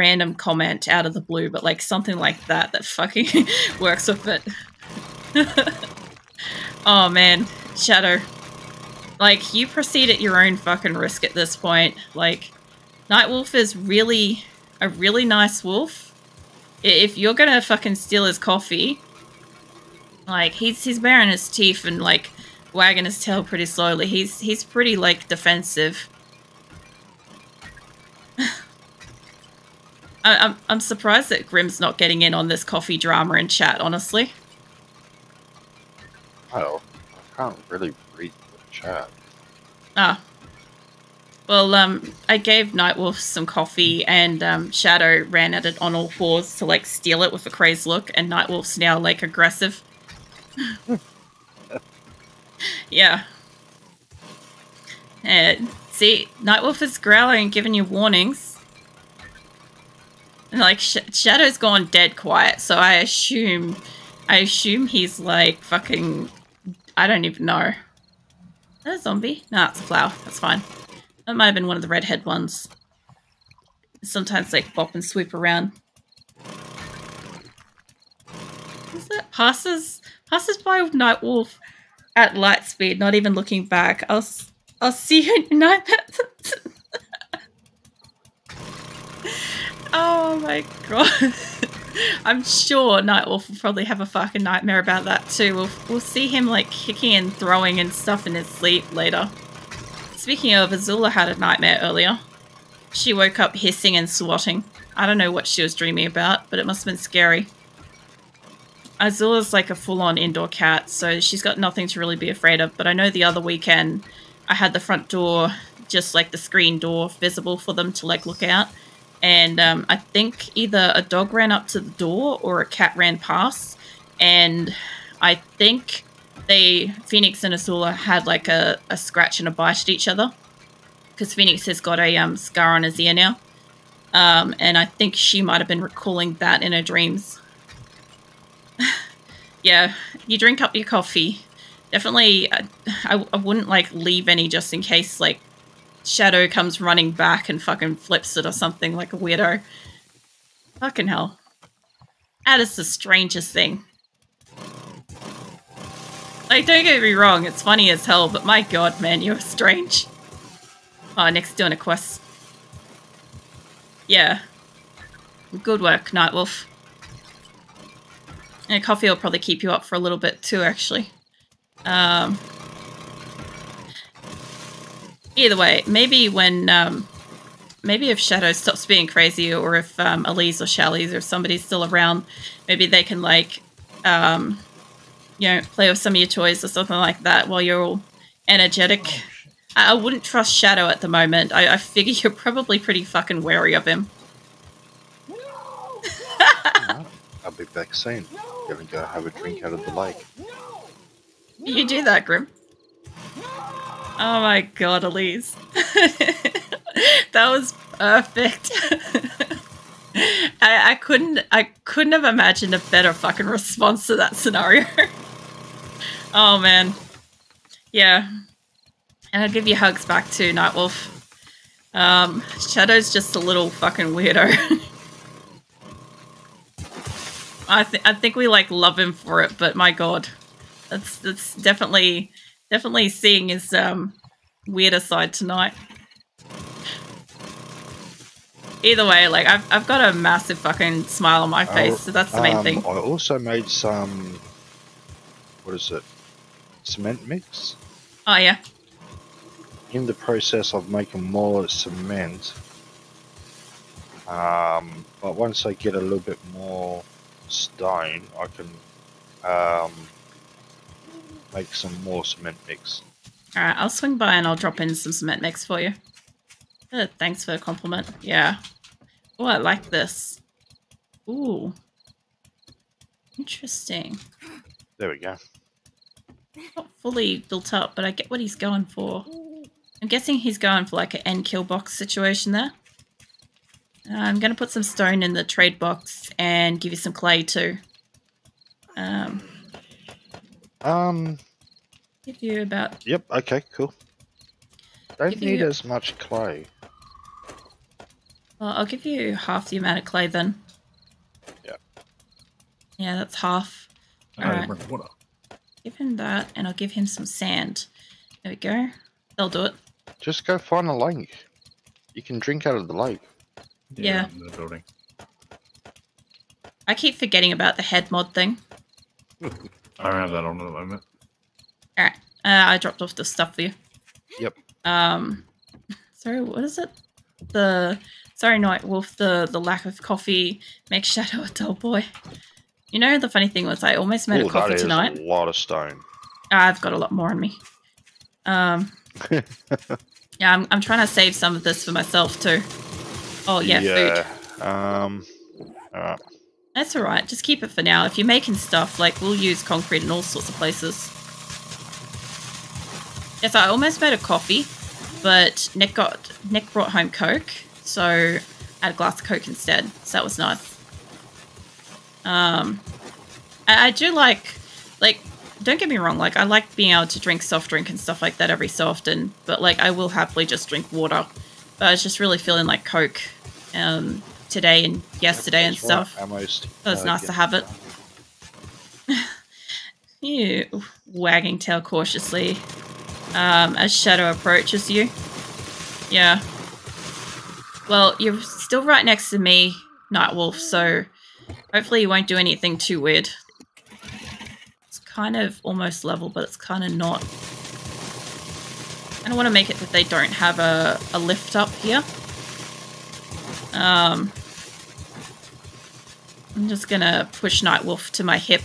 random comment out of the blue, but like something like that fucking works with it. Oh man, Shadow. Like, you proceed at your own fucking risk at this point. Like, Nightwolf is really a really nice wolf. If you're gonna fucking steal his coffee, like, he's baring his teeth and like wagging his tail pretty slowly. He's pretty like defensive. I'm surprised that Grim's not getting in on this coffee drama in chat, honestly. Oh, I can't really read the chat. Ah. Well, I gave Nightwolf some coffee, and Shadow ran at it on all fours to like steal it with a crazed look, and Nightwolf's now like aggressive. Yeah. See, Nightwolf is growling and giving you warnings. And like Shadow's gone dead quiet, so I assume he's like fucking, I don't even know. Is that a zombie? Nah, it's a flower. That's fine. That might have been one of the redhead ones. Sometimes like bop and swoop around. Is that passes by with Nightwolf at light speed, not even looking back. I'll see you in nightmare. Oh my god. I'm sure Nightwolf will probably have a fucking nightmare about that too. We'll see him like kicking and throwing and stuff in his sleep later. Speaking of, Azula had a nightmare earlier. She woke up hissing and swatting. I don't know what she was dreaming about, but it must have been scary. Azula's like a full-on indoor cat, so she's got nothing to really be afraid of, but I know the other weekend I had the front door, just like the screen door, visible for them to like look out. And I think either a dog ran up to the door or a cat ran past. And I think Phoenix and Azula had like a scratch and a bite at each other. Because Phoenix has got a scar on his ear now. And I think she might have been recalling that in her dreams. Yeah, you drink up your coffee. Definitely, I wouldn't like leave any just in case like Shadow comes running back and fucking flips it or something like a weirdo. Fucking hell. That is the strangest thing. Like, don't get me wrong, it's funny as hell, but my god, man, you're strange. Oh, Nick's doing a quest. Yeah. Good work, Nightwolf. And coffee will probably keep you up for a little bit too, actually. Either way, maybe when, maybe if Shadow stops being crazy, or if Elise or Shally's or somebody's still around, maybe they can, like, you know, play with some of your toys or something like that while you're all energetic. I wouldn't trust Shadow at the moment. I figure you're probably pretty fucking wary of him. I'll be back soon. Gonna go have a drink out of the lake. You do that, Grim. Oh my god, Elise. That was perfect. I couldn't have imagined a better fucking response to that scenario. Oh man. Yeah. And I'll give you hugs back too, Nightwolf. Shadow's just a little fucking weirdo. I think we like love him for it, but my god. That's definitely seeing his weirder side tonight. Either way, like I've got a massive fucking smile on my face, so that's the main thing. I also made some, what is it, cement mix. Oh yeah. In the process of making more cement, but once I get a little bit more stone, I can make some more cement mix. Alright, I'll swing by and I'll drop in some cement mix for you. Thanks for the compliment. Yeah. Oh, I like this. Ooh. Interesting. There we go. Not fully built up, but I get what he's going for. I'm guessing he's going for like an end kill box situation there. I'm going to put some stone in the trade box and give you some clay too. Give you about... Yep, okay, cool. Don't Give need you- as much clay. Well, I'll give you half the amount of clay then. Yeah. Yeah, that's half. I bring water. Give him that, and I'll give him some sand. There we go. They'll do it. Just go find a lake. You can drink out of the lake. Yeah. In the building. I keep forgetting about the head mod thing. I don't have that on at the moment. Alright. I dropped off the stuff for you. Yep. Sorry, what is it? Sorry, Night Wolf, the lack of coffee makes Shadow a dull boy. You know, the funny thing was I almost made a coffee tonight. That is a lot of stone. I've got a lot more on me. Yeah, I'm trying to save some of this for myself too. Oh, yeah. Food. Alright. That's alright, just keep it for now. If you're making stuff, like, we'll use concrete in all sorts of places. Yes, I almost made a coffee, but Nick brought home Coke, so I had a glass of Coke instead, so that was nice. I do like, don't get me wrong, like, I like being able to drink soft drink and stuff like that every so often, but, like, I will happily just drink water. But I was just really feeling like Coke, today and yesterday and stuff. So it's nice to have it. You wagging tail cautiously as Shadow approaches you. Yeah. Well, you're still right next to me, Nightwolf, so hopefully you won't do anything too weird. It's kind of almost level, but it's kind of not. I don't want to make it that they don't have a lift up here. I'm just gonna push Nightwolf to my hip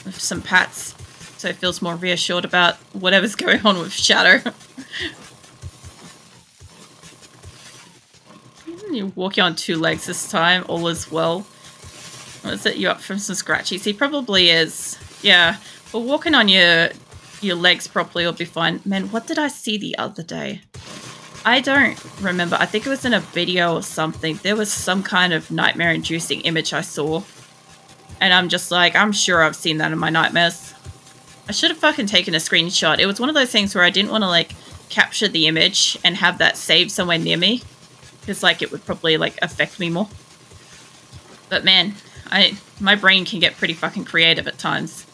with some pats so he feels more reassured about whatever's going on with Shadow. You're walking on 2 legs this time, all is well. I'll set you up from some scratchies. He probably is. Yeah, but walking on your legs properly will be fine. Man, what did I see the other day? I don't remember. I think it was in a video or something. There was some kind of nightmare-inducing image I saw. And I'm just like, I'm sure I've seen that in my nightmares. I should have fucking taken a screenshot. It was one of those things where I didn't want to, like, capture the image and have that saved somewhere near me. Because, like, it would probably, like, affect me more. But, man, my brain can get pretty fucking creative at times.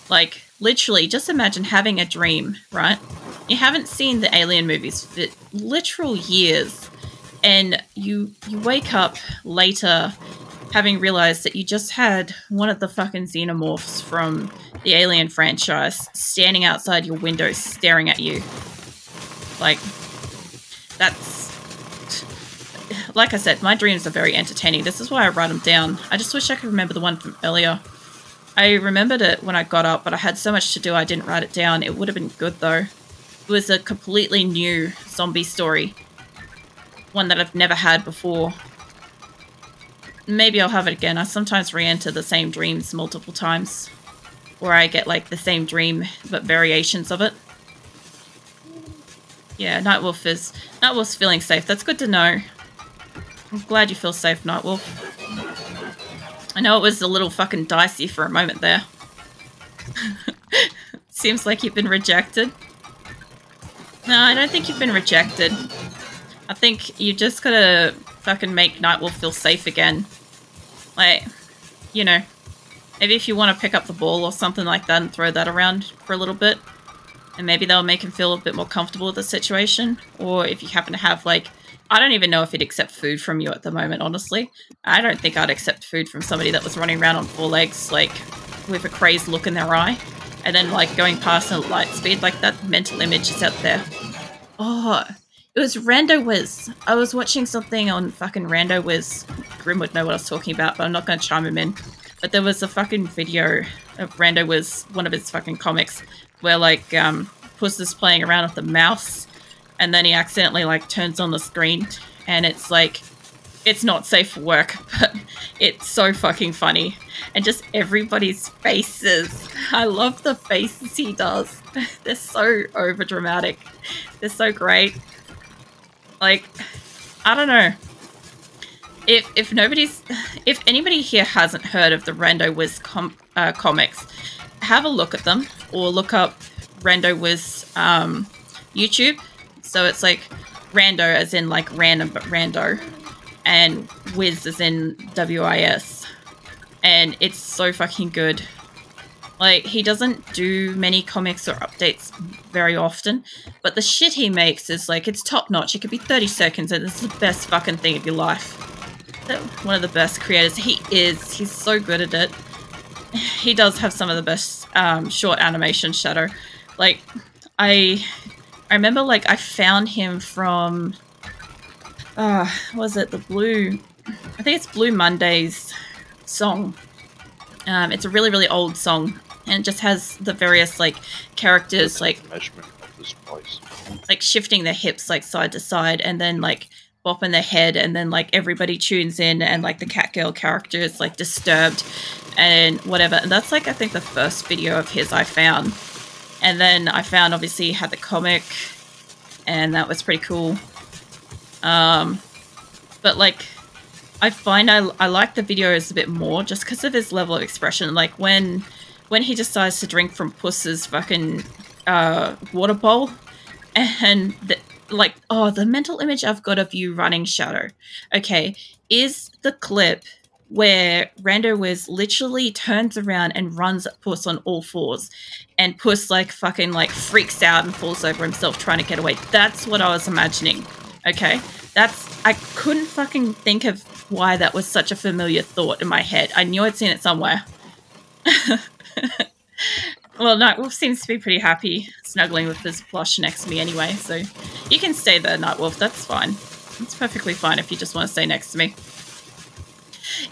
Like, literally, just imagine having a dream, right? You haven't seen the Alien movies for literal years, and you wake up later having realized that you just had one of the fucking xenomorphs from the Alien franchise standing outside your window staring at you. Like, that's... Like I said, my dreams are very entertaining. This is why I write them down. I just wish I could remember the one from earlier. I remembered it when I got up, but I had so much to do I didn't write it down. It would have been good, though. It was a completely new zombie story. One that I've never had before. Maybe I'll have it again. I sometimes re-enter the same dreams multiple times. Or I get, like, the same dream, but variations of it. Yeah, Nightwolf's feeling safe. That's good to know. I'm glad you feel safe, Nightwolf. I know it was a little fucking dicey for a moment there. Seems like you've been rejected. No, I don't think you've been rejected. I think you just gotta fucking make Nightwolf feel safe again. Like, you know, maybe if you want to pick up the ball or something like that and throw that around for a little bit, and maybe that'll make him feel a bit more comfortable with the situation. Or if you happen to have, like, I don't even know if he'd accept food from you at the moment, honestly. I don't think I'd accept food from somebody that was running around on 4 legs, like, with a crazed look in their eye. And then, like, going past at light speed, like, that mental image is out there. Oh, it was Rando Wiz. I was watching something on fucking Rando Wiz. Grim would know what I was talking about, but I'm not going to chime him in. But there was a fucking video of Rando Wiz, one of his fucking comics, where, like, Puss is playing around with the mouse, and then he accidentally, like, turns on the screen, and it's, like, it's not safe for work, but it's so fucking funny. And just everybody's faces. I love the faces he does. They're so overdramatic. They're so great. Like, I don't know. If anybody here hasn't heard of the Rando Wiz comics, have a look at them, or look up Rando Wiz YouTube. So it's like Rando as in like random, but Rando. and Wiz is in WIS. And it's so fucking good. Like, he doesn't do many comics or updates very often, but the shit he makes is, like, it's top-notch. It could be 30 seconds, and it's the best fucking thing of your life. One of the best creators. He's so good at it. He does have some of the best short animation, Shadow. Like, I remember, like, I found him from, what was it, I think it's Blue Monday's song. It's a really, really old song, and it just has the various, like, characters, like, measurement of this place. Like, shifting their hips, like, side to side, and then, like, bopping their head, and then, like, everybody tunes in, and, like, the Catgirl character is, like, disturbed, and whatever. And that's, like, I think the first video of his I found. And then I found, obviously, he had the comic, and that was pretty cool. But, like, I find I like the videos a bit more just because of his level of expression. Like, when he decides to drink from Puss's fucking water bowl, and like, oh, the mental image I've got of you running, Shadow, okay, is the clip where Rando Wiz literally turns around and runs at Puss on all fours, and Puss, like, fucking, like, freaks out and falls over himself trying to get away. That's what I was imagining, okay? I couldn't fucking think of why that was such a familiar thought in my head. I knew I'd seen it somewhere. Well, Nightwolf seems to be pretty happy snuggling with his plush next to me anyway, so you can stay there, Nightwolf. That's fine. It's perfectly fine if you just want to stay next to me.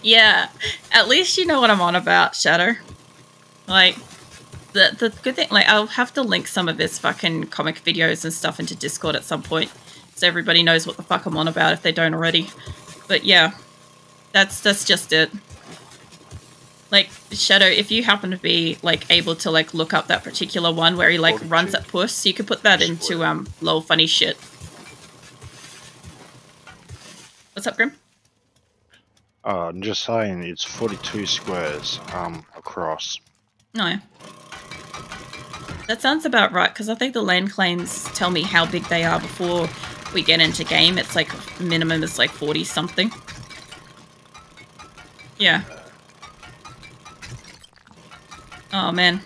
Yeah, at least you know what I'm on about, Shadow. Like, the good thing, like, I'll have to link some of this fucking comic videos and stuff into Discord at some point, so everybody knows what the fuck I'm on about if they don't already. But yeah, that's just it. Like, Shadow, if you happen to be, like, able to, like, look up that particular one where he, like, runs at Puss, you could put that into, lol funny shit. What's up, Grim? I'm just saying, it's 42 squares, across. No. Yeah. That sounds about right, because I think the land claims tell me how big they are before we get into game. It's, like, minimum is, like, 40-something. Yeah. Oh man,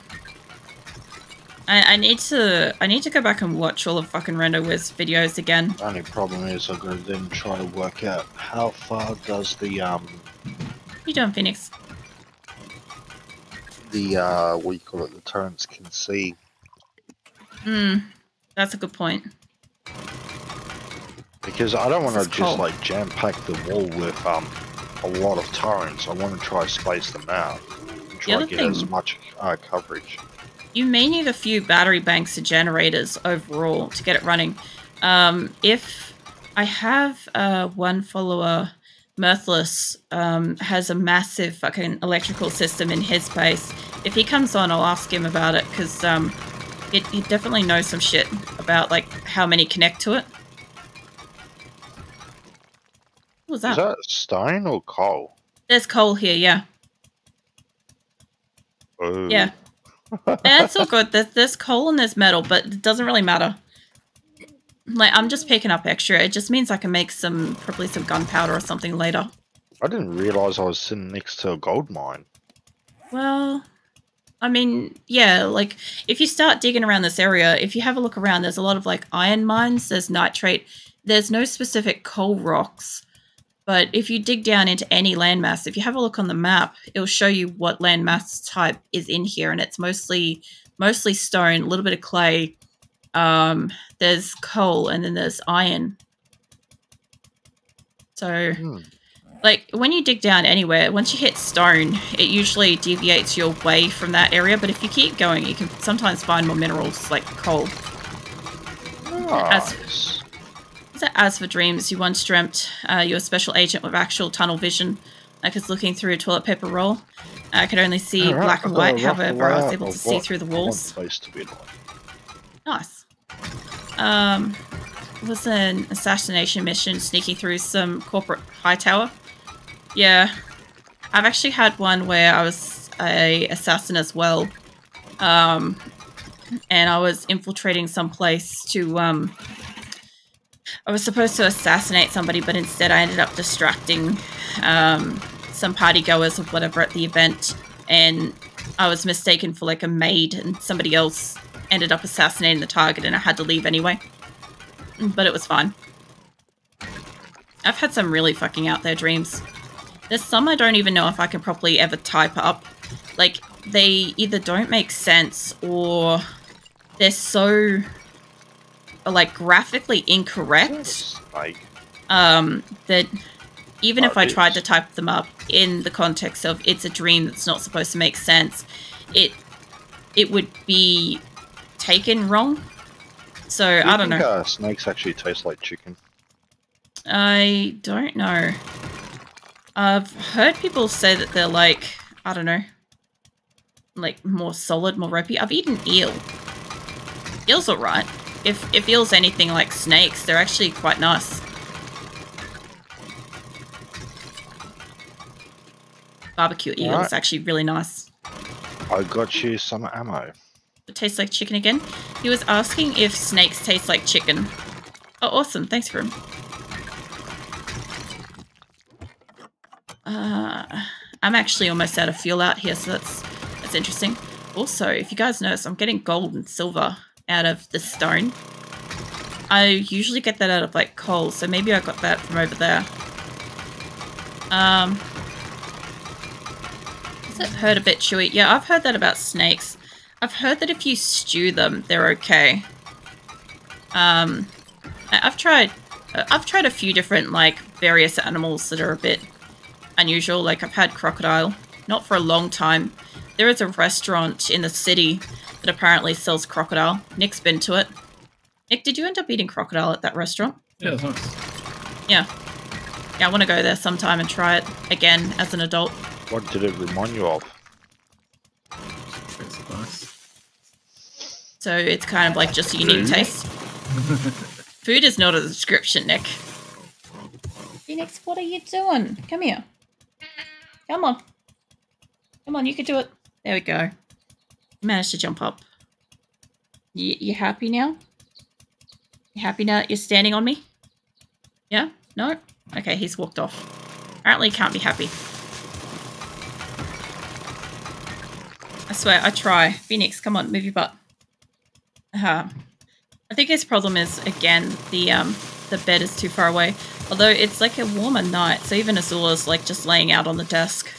I need to go back and watch all of fucking Rando Wiz videos again. The only problem is I've got to then try to work out how far does the You doing, Phoenix? The what you call it, the turrets can see. That's a good point. Because I don't want to just like jam pack the wall with a lot of torrents. I want to try to space them out. Try to get as much coverage. You may need a few battery banks and generators overall to get it running. If I have one follower, Mirthless, has a massive fucking electrical system in his base. If he comes on, I'll ask him about it, because he definitely knows some shit about, like, how many connect to it. What was that? Is that stone or coal? There's coal here, yeah. Oh. Yeah. That's all good. There's coal and there's metal, but it doesn't really matter. Like, I'm just picking up extra. It just means I can make probably some gunpowder or something later. I didn't realise I was sitting next to a gold mine. Well, I mean, yeah, like, if you start digging around this area, if you have a look around, there's a lot of, like, iron mines, there's nitrate. There's no specific coal rocks. But if you dig down into any landmass, if you have a look on the map, it'll show you what landmass type is in here, and it's mostly stone, a little bit of clay. There's coal, and then there's iron. So, like, when you dig down anywhere, once you hit stone, it usually deviates your way from that area. But if you keep going, you can sometimes find more minerals, like coal. Nice. As for dreams, you once dreamt you were a special agent with actual tunnel vision. Like, it's looking through a toilet paper roll. I could only see black and white, however, I was able to see through the walls. Place to be like. Nice. It was an assassination mission, sneaking through some corporate high tower. Yeah. I've actually had one where I was a assassin as well. And I was infiltrating some place to, I was supposed to assassinate somebody, but instead I ended up distracting some partygoers or whatever at the event, and I was mistaken for like a maid, and somebody else ended up assassinating the target, and I had to leave anyway. But it was fine. I've had some really fucking out there dreams. There's some I don't even know if I can properly ever type up. Like, they either don't make sense or they're so, like, graphically incorrect. That even if I tried to type them up in the context of it's a dream that's not supposed to make sense, it would be taken wrong. So, I don't know. Snakes actually taste like chicken? I don't know. I've heard people say that they're like, I don't know, like more solid, more ropey. I've eaten eel. Eel's alright. If eel's anything like snakes, they're actually quite nice. Barbecue eel is actually really nice. I got you some ammo. It tastes like chicken again. He was asking if snakes taste like chicken. Oh, awesome. Thanks for him. I'm actually almost out of fuel out here, so that's interesting. Also, if you guys notice, I'm getting gold and silver out of the stone. I usually get that out of like coal, so maybe I got that from over there. Is it hurt a bit chewy? Yeah, I've heard that about snakes. I've heard that if you stew them, they're okay. I've tried a few different like various animals that are a bit unusual. Like I've had crocodile, not for a long time. There is a restaurant in the city that apparently sells crocodile. Nick's been to it. Nick, did you end up eating crocodile at that restaurant? Yeah, that's nice. Yeah. Yeah, I want to go there sometime and try it again as an adult. What did it remind you of? It's nice. So it's kind of like just a unique taste. Food is not a description, Nick. Phoenix, what are you doing? Come here. Come on. Come on, you can do it. There we go. You managed to jump up. You happy now? You happy now that you're standing on me? Yeah? No? Okay, he's walked off. Apparently he can't be happy. I swear, I try. Phoenix, come on, move your butt. I think his problem is, again, the bed is too far away. Although it's like a warmer night, so even Azula's like just laying out on the desk.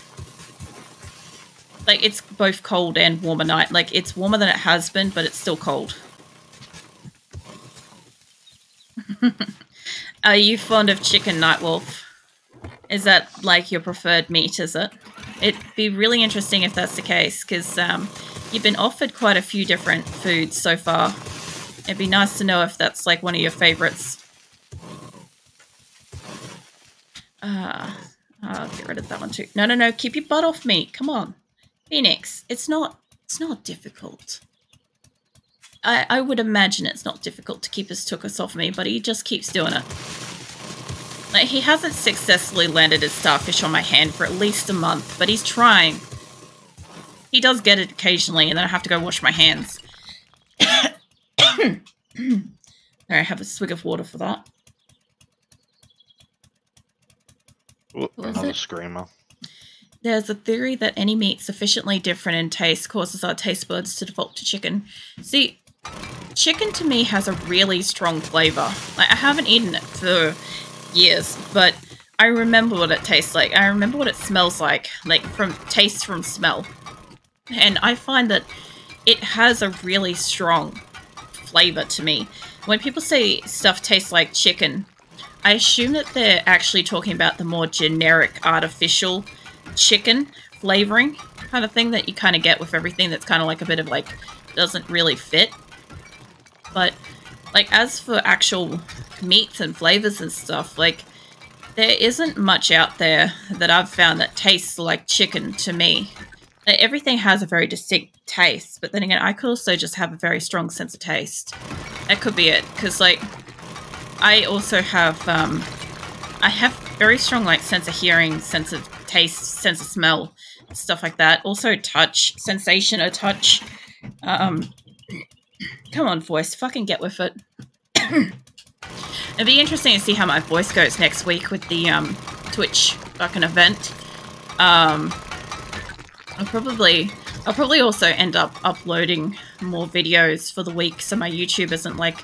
Like, it's both cold and warmer night. Like, it's warmer than it has been, but it's still cold. Are you fond of chicken, Nightwolf? Is that, like, your preferred meat, is it? It'd be really interesting if that's the case, because you've been offered quite a few different foods so far. It'd be nice to know if that's, like, one of your favorites. I'll get rid of that one too. No, no, no, keep your butt off me. Come on. Phoenix, it's not difficult. I would imagine it's not difficult to keep his tuchus off me, but he just keeps doing it. Like, he hasn't successfully landed his starfish on my hand for at least a month, but he's trying. He does get it occasionally, and then I have to go wash my hands. There, I have a swig of water for that. Another screamer. There's a theory that any meat sufficiently different in taste causes our taste buds to default to chicken. See, chicken to me has a really strong flavor. Like, I haven't eaten it for years, but I remember what it tastes like. I remember what it smells like from taste from smell. And I find that it has a really strong flavor to me. When people say stuff tastes like chicken, I assume that they're actually talking about the more generic, artificial chicken flavoring kind of thing that you kind of get with everything that's kind of like a bit of like, doesn't really fit. But like, as for actual meats and flavors and stuff, like, there isn't much out there that I've found that tastes like chicken to me. Like, everything has a very distinct taste, but then again, I could also just have a very strong sense of taste. That could be it, because like, I also have, I have very strong, like, sense of hearing, sense of taste, sense of smell, stuff like that. Also touch, sensation of touch. Come on, voice, fucking get with it. It'd be interesting to see how my voice goes next week with the Twitch fucking event. I'll probably also end up uploading more videos for the week, so my YouTube isn't like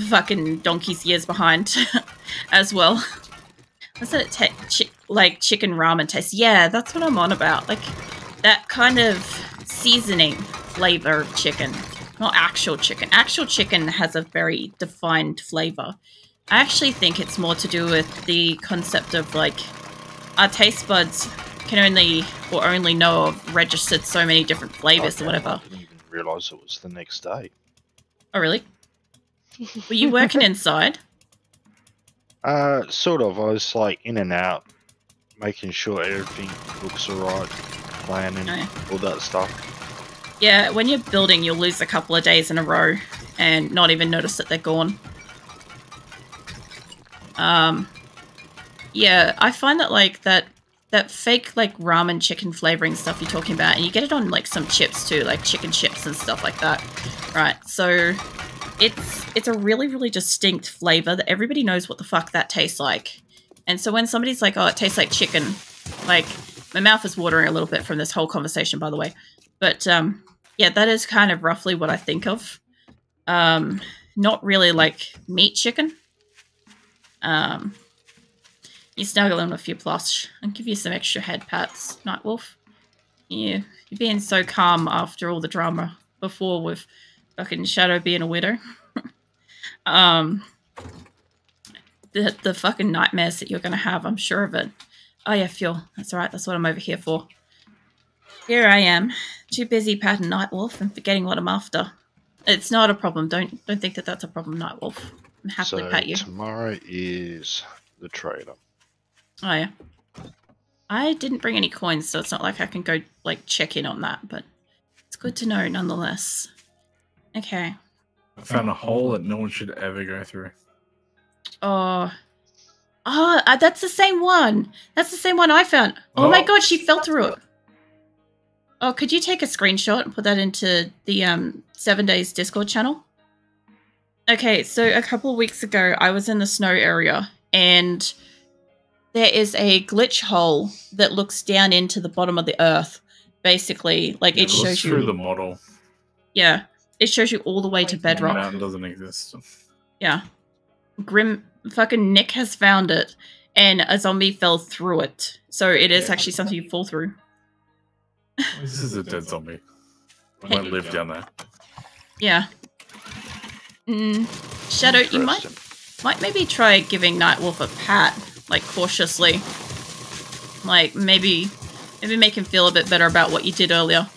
fucking donkey's years behind as well. What's it like chicken ramen taste? Yeah, that's what I'm on about. Like that kind of seasoning flavor of chicken, not actual chicken. Actual chicken has a very defined flavor. I actually think it's more to do with the concept of like our taste buds can only know of registered so many different flavors or whatever. I didn't even realise it was the next day. Oh really? Were you working inside? Sort of. I was like in and out, making sure everything looks alright, planning, all that stuff. Yeah, when you're building, you'll lose a couple of days in a row and not even notice that they're gone. Yeah, I find that like that fake like ramen chicken flavoring stuff you're talking about, and you get it on like some chips too, like chicken chips and stuff like that. Right, so it's a really, really distinct flavor that everybody knows what the fuck that tastes like. And so when somebody's like, oh, it tastes like chicken, like my mouth is watering a little bit from this whole conversation, by the way. But yeah, that is kind of roughly what I think of. Not really like meat chicken. You snuggle in with your plush. I'll give you some extra head pats, Nightwolf. Yeah, you're being so calm after all the drama before with fucking Shadow being a widow. The fucking nightmares that you're gonna have, I'm sure of it. Oh yeah, Fuel. That's alright, that's what I'm over here for. Here I am, too busy patting Nightwolf and forgetting what I'm after. It's not a problem. Don't think that that's a problem, Nightwolf. I'm happily pat you. Tomorrow is the trader. Oh yeah. I didn't bring any coins, so it's not like I can go like check in on that, but it's good to know nonetheless. Okay. I found a hole that no one should ever go through. Oh. Oh, that's the same one. That's the same one I found. Oh my god, she fell through it. Oh, could you take a screenshot and put that into the 7 Days Discord channel? Okay, so a couple of weeks ago, I was in the snow area, and there is a glitch hole that looks down into the bottom of the earth. Basically, like it shows you through the model. Yeah, it shows you all the way to bedrock. The mountain doesn't exist. Yeah, fucking Nick has found it, and a zombie fell through it. So it is actually something you fall through. This is a dead zombie. I won't live down there. Yeah. Shadow, you might maybe try giving Nightwolf a pat, like cautiously. Like maybe make him feel a bit better about what you did earlier.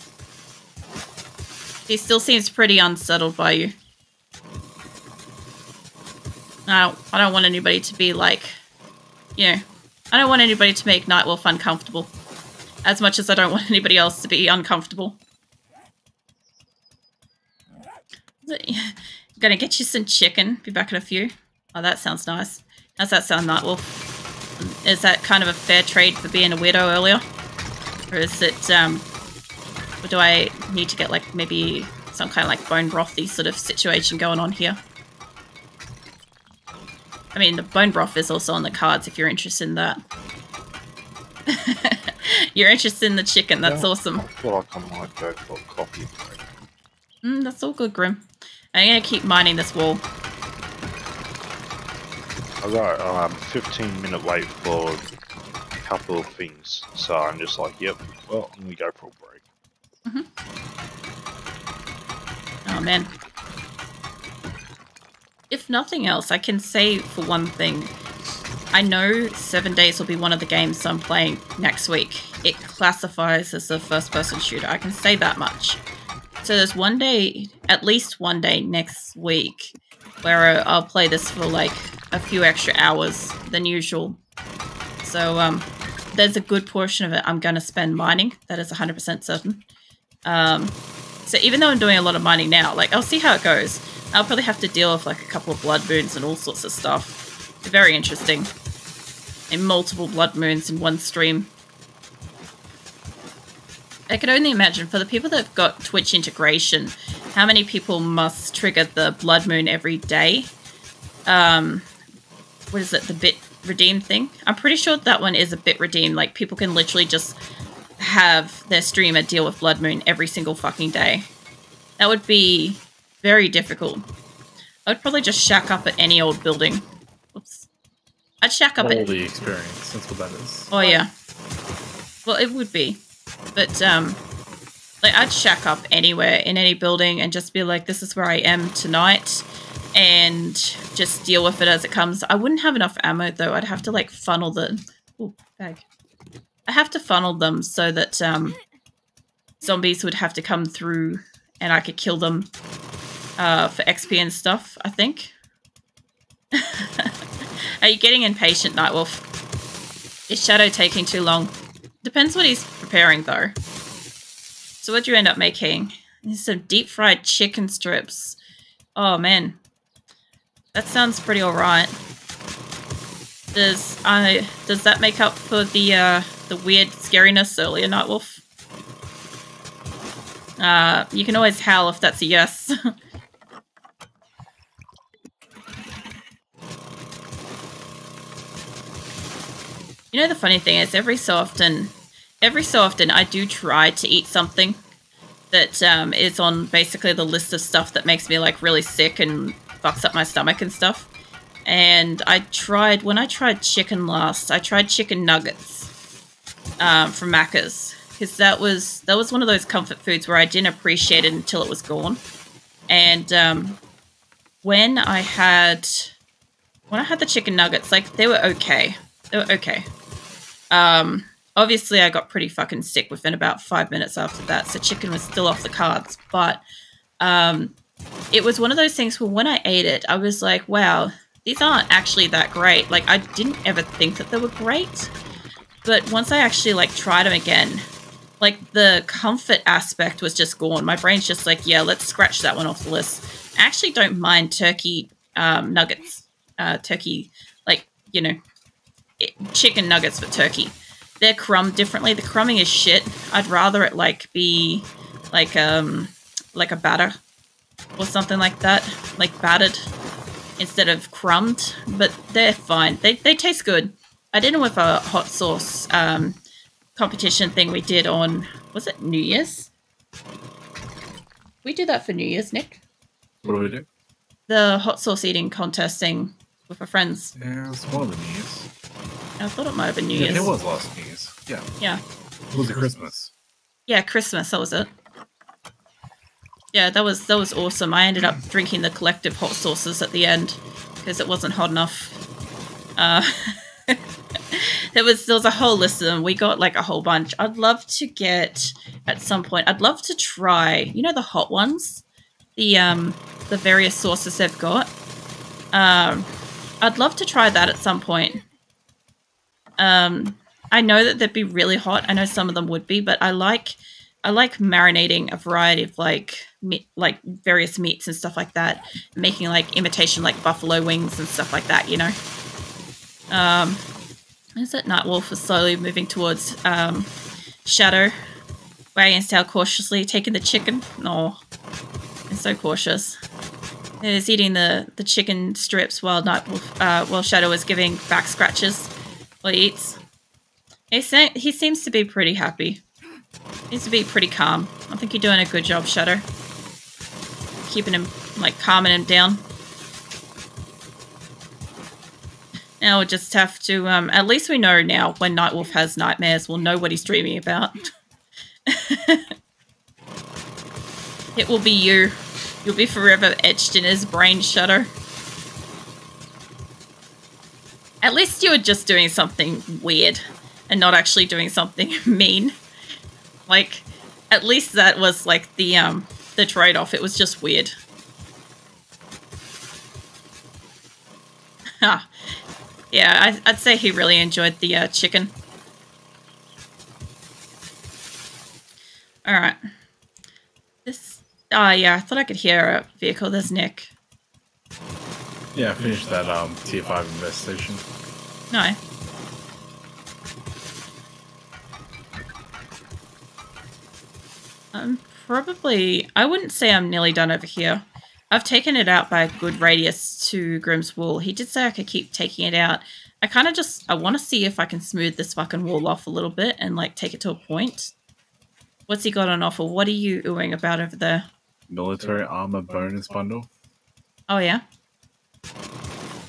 He still seems pretty unsettled by you. I don't want anybody to be like, you know, I don't want anybody to make Nightwolf uncomfortable. As much as I don't want anybody else to be uncomfortable. Gonna get you some chicken. Be back in a few. Oh, that sounds nice. How's that sound, Nightwolf? Is that kind of a fair trade for being a weirdo earlier? Or is it, or do I need to get, like, maybe some kind of, like, bone brothy sort of situation going on here? I mean, the bone broth is also on the cards if you're interested in that. You're interested in the chicken, that's awesome. I feel like I might go for a coffee break. That's all good, Grim. I'm gonna keep mining this wall. I got 15-minute wait for a couple of things, so I'm just like, yep, well, I'm gonna go for a break. Oh man. If nothing else, I can say for one thing, I know 7 Days will be one of the games I'm playing next week. It classifies as a first-person shooter. I can say that much. So there's one day, at least one day next week, where I'll play this for like a few extra hours than usual. So there's a good portion of it I'm going to spend mining. That is 100% certain. So even though I'm doing a lot of mining now, like I'll see how it goes. I'll probably have to deal with like a couple of blood moons and all sorts of stuff. It's very interesting. And multiple blood moons in one stream. I can only imagine, for the people that have got Twitch integration, how many people must trigger the blood moon every day. what is it, the bit redeem thing? I'm pretty sure that one is a bit redeem. Like, people can literally just have their streamer deal with Blood Moon every single fucking day. That would be very difficult. I would probably just shack up at any old building. Oops. I'd shack up at... the experience, that's what that is. Oh, yeah. Well, it would be. But, like, I'd shack up anywhere in any building and just be like, this is where I am tonight, and just deal with it as it comes. I wouldn't have enough ammo, though. I'd have to, like, funnel the... Ooh, bag. I have to funnel them so that, zombies would have to come through and I could kill them, for XP and stuff, I think. Are you getting impatient, Nightwolf? Is Shadow taking too long? Depends what he's preparing, though. So what'd you end up making? There's some deep-fried chicken strips. Oh, man. That sounds pretty alright. Does that make up for the weird scariness earlier, Nightwolf? You can always howl if that's a yes. You know, the funny thing is, every so often I do try to eat something that is on basically the list of stuff that makes me, like, really sick and fucks up my stomach and stuff. And when I tried chicken last, I tried chicken nuggets from Macca's. Because that was one of those comfort foods where I didn't appreciate it until it was gone. And when I had the chicken nuggets, like, they were okay. They were okay. Obviously I got pretty fucking sick within about 5 minutes after that, so chicken was still off the cards. But it was one of those things where when I ate it, I was like, wow, these aren't actually that great. Like, I didn't ever think that they were great. But once I actually, like, tried them again, like, the comfort aspect was just gone. My brain's just like, yeah, let's scratch that one off the list. I actually don't mind turkey nuggets. Turkey, like, you know, chicken nuggets for turkey. They're crumbed differently. The crumbing is shit. I'd rather it, like, be like a batter or something like that, like battered instead of crumbed. But they're fine. They taste good. I did them with a hot sauce competition thing we did on, was it New Year's? We did that for New Year's, Nick. What do we do? The hot sauce eating contest thing with our friends. Yeah, it was one of the New Year's. I thought it might have been New Year's. It was last New Year's. Yeah. Yeah. It was a Christmas. Yeah, Christmas, that was it. Yeah, that was awesome. I ended up drinking the collective hot sauces at the end because it wasn't hot enough. There was a whole list of them. We got, like, a whole bunch. I'd love to get, at some point, I'd love to try, you know, the hot ones? The various sauces they've got. I'd love to try that at some point. I know that they'd be really hot. I know some of them would be, but I like marinating a variety of, like, meat, like, various meats and stuff like that. Making, like, imitation, like, buffalo wings and stuff like that, you know? Is it Nightwolf is slowly moving towards Shadow, wagging his tail cautiously, taking the chicken. Oh, he's so cautious. He's eating the chicken strips while while Shadow is giving back scratches while he eats. He seems to be pretty happy. He seems to be pretty calm. I think you're doing a good job, Shadow. Keeping him, like, calming him down. Now we'll just have to, at least we know now when Nightwolf has nightmares, we'll know what he's dreaming about. It will be you. You'll be forever etched in his brain, Shadow. At least you were just doing something weird and not actually doing something mean. Like, at least that was, like, the trade-off. It was just weird. Huh. Yeah, I'd say he really enjoyed the chicken. Alright. Yeah, I thought I could hear a vehicle. There's Nick. Yeah, I finished that tier 5 investigation. No. Probably... I wouldn't say I'm nearly done over here. I've taken it out by a good radius to Grimm's wool. He did say I could keep taking it out. I kind of I want to see if I can smooth this fucking wall off a little bit and like take it to a point. What's he got on offer? What are you oohing about over there? Military armor bonus bundle. Oh, yeah?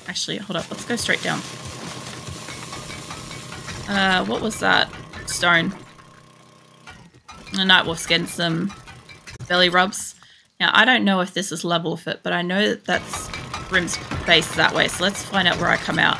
Actually, hold up. Let's go straight down. What was that? Stone. The Nightwolf's getting some belly rubs. Now, I don't know if this is level fit, but I know that that's Grimm's base that way, so let's find out where I come out.